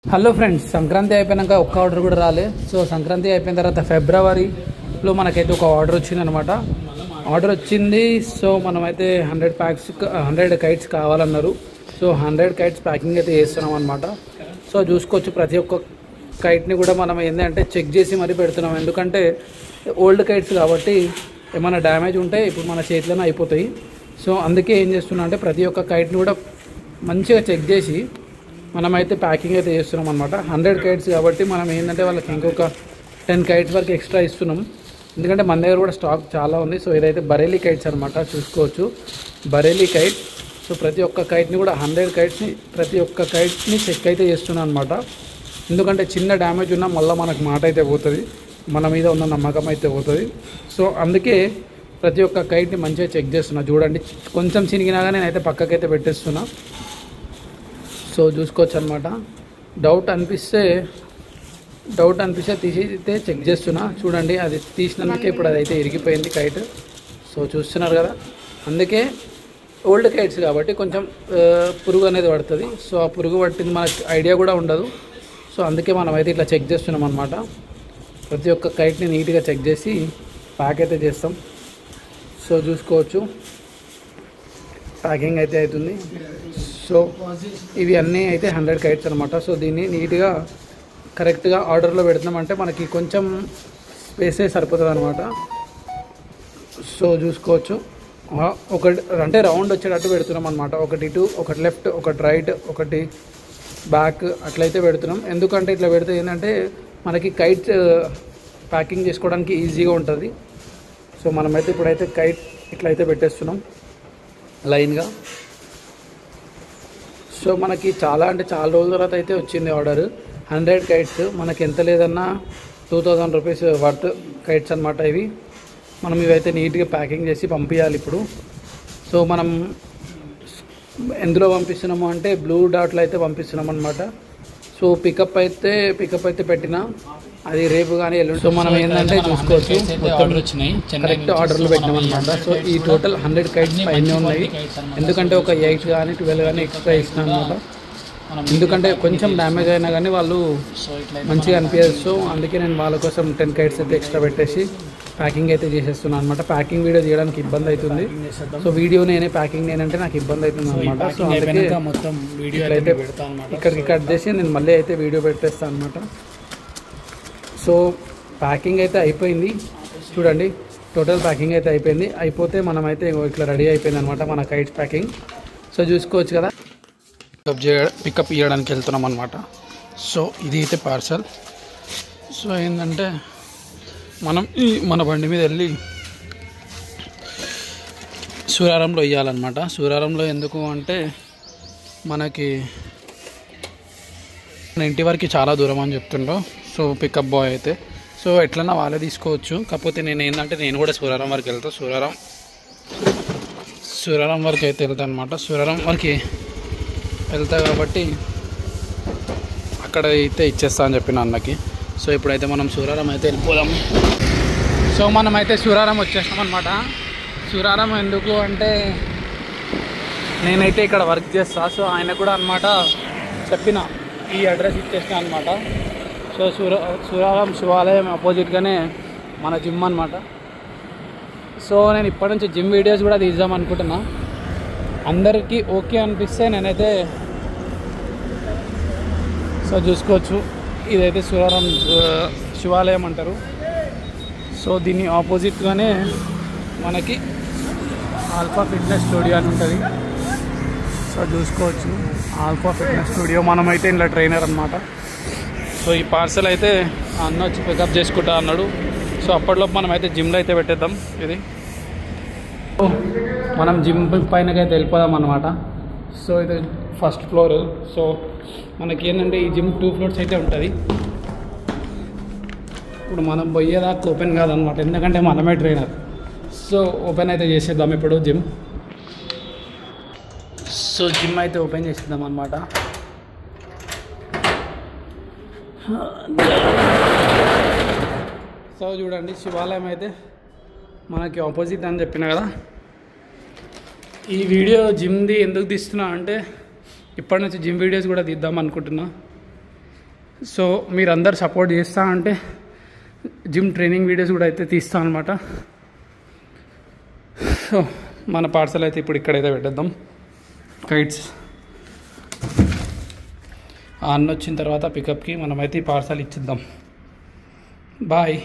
Hello friends, Sankranti అయిపోయినాక ఒక్క order కూడా రాలే. సో సంక్రాంతి అయిపోయిన తర్వాత ఫిబ్రవరిలో మనకైతే ఒక ఆర్డర్ వచ్చింది అనమాట. ఆర్డర్ వచ్చింది. సో మనమైతే 100 కైట్స్ కావాలన్నారు. సో 100 కైట్స్ ప్యాకింగ్ అయితే చేస్తున్నాం అనమాట. సో చూసుకోవచ్చు, ప్రతి ఒక్క కైట్ని కూడా మనం ఏంటంటే చెక్ చేసి మరీ పెడుతున్నాం. ఎందుకంటే ఓల్డ్ కైట్స్ కాబట్టి ఏమైనా డ్యామేజ్ ఉంటే ఇప్పుడు మన చేతిలోనే అయిపోతాయి. సో అందుకే ఏం చేస్తున్నా అంటే ప్రతి ఒక్క కైట్ని కూడా మంచిగా చెక్ చేసి మనమైతే ప్యాకింగ్ అయితే చేస్తున్నాం అనమాట. 100 కైట్స్ కాబట్టి మనం ఏంటంటే వాళ్ళకి ఇంకొక 10 కైట్స్ వరకు ఎక్స్ట్రా ఇస్తున్నాం. ఎందుకంటే మన దగ్గర కూడా స్టాక్ చాలా ఉంది. సో ఇదైతే బరేలీ కైట్స్ అనమాట, చూసుకోవచ్చు బరేలీ కైట్. సో ప్రతి ఒక్క కైట్ని కూడా 100 కైట్స్ని ప్రతి ఒక్క కైట్ని చెక్ అయితే చేస్తున్నాను అనమాట. ఎందుకంటే చిన్న డ్యామేజ్ ఉన్నా మళ్ళీ మనకు మాట అయితే పోతుంది, మన మీద ఉన్న నమ్మకం అయితే పోతుంది. సో అందుకే ప్రతి ఒక్క కైట్ని మంచిగా చెక్ చేస్తున్నా. చూడండి, కొంచెం చినిగినాగా నేనైతే పక్కకైతే పెట్టేస్తున్నా. సో చూసుకోవచ్చు అనమాట. డౌట్ అనిపిస్తే తీసి అయితే చెక్ చేస్తున్నా. చూడండి, అది తీసినందుకే ఇప్పుడు అదైతే ఇరిగిపోయింది కైట్. సో చూస్తున్నారు కదా, అందుకే ఓల్డ్ కైట్స్ కాబట్టి కొంచెం పురుగు అనేది పడుతుంది. సో ఆ పురుగు పట్టింది మనకు ఐడియా కూడా ఉండదు. సో అందుకే మనం అయితే ఇట్లా చెక్ చేస్తున్నాం అనమాట. ప్రతి ఒక్క కైట్ని నీట్గా చెక్ చేసి ప్యాక్ అయితే చేస్తాం. సో చూసుకోవచ్చు, ప్యాకింగ్ అయితే అవుతుంది. సో ఇవి అన్నీ అయితే 100 కైట్స్ అనమాట. సో దీన్ని నీట్గా కరెక్ట్గా ఆర్డర్లో పెడుతున్నామంటే మనకి కొంచెం స్పేసే సరిపోతుంది అనమాట. సో చూసుకోవచ్చు, ఒకటి అంటే రౌండ్ వచ్చేటట్టు పెడుతున్నాం అనమాట. ఒకటి ఇటు, ఒకటి లెఫ్ట్, ఒకటి రైట్, ఒకటి బ్యాక్ అట్లయితే పెడుతున్నాం. ఎందుకంటే ఇట్లా పెడితే ఏంటంటే మనకి కైట్ ప్యాకింగ్ చేసుకోవడానికి ఈజీగా ఉంటుంది. సో మనమైతే ఇప్పుడైతే కైట్ ఇట్లయితే పెట్టేస్తున్నాం లైన్గా. సో మనకి చాలా రోజుల తర్వాత అయితే వచ్చింది ఆర్డర్. 100 కైట్స్ మనకి ఎంత లేదన్నా 2000 రూపీస్ వర్త్ కైట్స్ అనమాట ఇవి. మనం ఇవైతే నీట్గా ప్యాకింగ్ చేసి పంపించాలి ఇప్పుడు. సో మనం ఎందులో పంపిస్తున్నాము అంటే బ్లూ డాట్లో అయితే పంపిస్తున్నాం అనమాట. సో పికప్ అయితే పెట్టినా అది రేపు కానీ ఎల్లుండి. సో మనం ఏంటంటే చూసుకోవచ్చు, కరెక్ట్ ఆర్డర్లు పెట్టినాం అనమాట. సో ఈ టోటల్ 100 కైట్స్ పైన ఉన్నాయి. ఎందుకంటే ఒక 8 కానీ 12 కానీ ఎక్స్ట్రా ఇచ్చినాం అనమాట. ఎందుకంటే కొంచెం డ్యామేజ్ అయినా కానీ వాళ్ళు మంచిగా అనిపించదు. సో అందుకే నేను వాళ్ళ కోసం 10 కైట్స్ అయితే ఎక్స్ట్రా పెట్టేసి ప్యాకింగ్ అయితే చేసేస్తున్నాను అనమాట. ప్యాకింగ్ వీడియో చేయడానికి ఇబ్బంది అవుతుంది. సో వీడియో ప్యాకింగ్ నేనంటే నాకు ఇబ్బంది అవుతుంది అనమాట. సో అందుకే మొత్తం వీడియో అయితే ఇక్కడికి కట్ చేసి నేను మళ్ళీ అయితే వీడియో పెట్టేస్తాను అనమాట. సో ప్యాకింగ్ అయితే అయిపోయింది. చూడండి, టోటల్ ప్యాకింగ్ అయితే అయిపోయింది. అయిపోతే మనమైతే ఇట్లా రెడీ అయిపోయింది అనమాట మన కైట్స్ ప్యాకింగ్. సో చూసుకోవచ్చు కదా, పికప్ ఇవ్వడానికి వెళ్తున్నాం అనమాట. సో ఇది అయితే పార్సల్. సో ఏంటంటే మనం మన బండి మీద వెళ్ళి సూరారంలో ఇవ్వాలన్నమాట. సూరారంలో ఎందుకు అంటే మనకి మన ఇంటి వరకు చాలా దూరం అని చెప్తుండ్రు. సో పికప్ బాయ్ అయితే సో ఎట్లన్నా వాళ్ళే తీసుకోవచ్చు. కాకపోతే నేను కూడా సూరారం వరకు వెళ్తాను. సూరారం వరకు అయితే వెళ్తాను అనమాట. సూరారం వరకు వెళ్తా కాబట్టి అక్కడ అయితే ఇచ్చేస్తా అని చెప్పిన అన్నకి. సో ఇప్పుడైతే మనం సూరారం అయితే వెళ్ళిపోదాం. సో మనమైతే సూరారం వచ్చేస్తాం అనమాట. సూరారం ఎందుకు అంటే నేనైతే ఇక్కడ వర్క్ చేస్తా. సో ఆయన కూడా అనమాట చెప్పిన ఈ అడ్రస్ ఇచ్చేసిన అనమాట. సో సూరారం శివాలయం అపోజిట్గానే మన జిమ్ అనమాట. సో నేను ఇప్పటి నుంచి జిమ్ వీడియోస్ కూడా తీద్దాం అనుకుంటున్నా. అందరికీ ఓకే అనిపిస్తే నేనైతే సో చూసుకోవచ్చు, ఇదైతే సూరారం శివాలయం అంటారు. సో దీన్ని ఆపోజిట్గానే మనకి ఆల్ఫా ఫిట్నెస్ స్టూడియో అని ఉంటుంది. సో చూసుకోవచ్చు, ఆల్ఫా ఫిట్నెస్ స్టూడియో. మనమైతే ఇలా ట్రైనర్ అనమాట. సో ఈ పార్సల్ అయితే అన్న వచ్చి పికప్ చేసుకుంటా అన్నాడు. సో అప్పటిలోపు మనమైతే జిమ్లో అయితే పెట్టేద్దాం. ఇది మనం జిమ్ పైనకైతే వెళ్ళిపోదాం అనమాట. సో ఇది ఫస్ట్ ఫ్లోర్. సో మనకి ఏంటంటే ఈ జిమ్ 2 ఫ్లోర్స్ అయితే ఉంటుంది. ఇప్పుడు మనం పోయేదాకా ఓపెన్ కాదనమాట, ఎందుకంటే మనమే ట్రైనర్. సో ఓపెన్ అయితే చేసేద్దాం ఇప్పుడు జిమ్. సో జిమ్ అయితే ఓపెన్ చేసేద్దాం అనమాట. సో చూడండి, శివాలయం అయితే మనకి ఆపోజిట్ అని చెప్పిన కదా. ఈ వీడియో జిమ్ది ఎందుకు తీస్తున్నా అంటే ఇప్పటి నుంచి జిమ్ వీడియోస్ కూడా తీద్దాం అనుకుంటున్నా. సో మీరందరు సపోర్ట్ చేస్తా అంటే జిమ్ ట్రైనింగ్ వీడియోస్ కూడా అయితే తీస్తాను అనమాట. సో మన పార్సల్ అయితే ఇప్పుడు ఇక్కడైతే పెట్టేద్దాం. కైట్స్ అన్న వచ్చిన తర్వాత పికప్కి మనమైతే ఈ పార్సల్ ఇచ్చిద్దాం. బాయ్.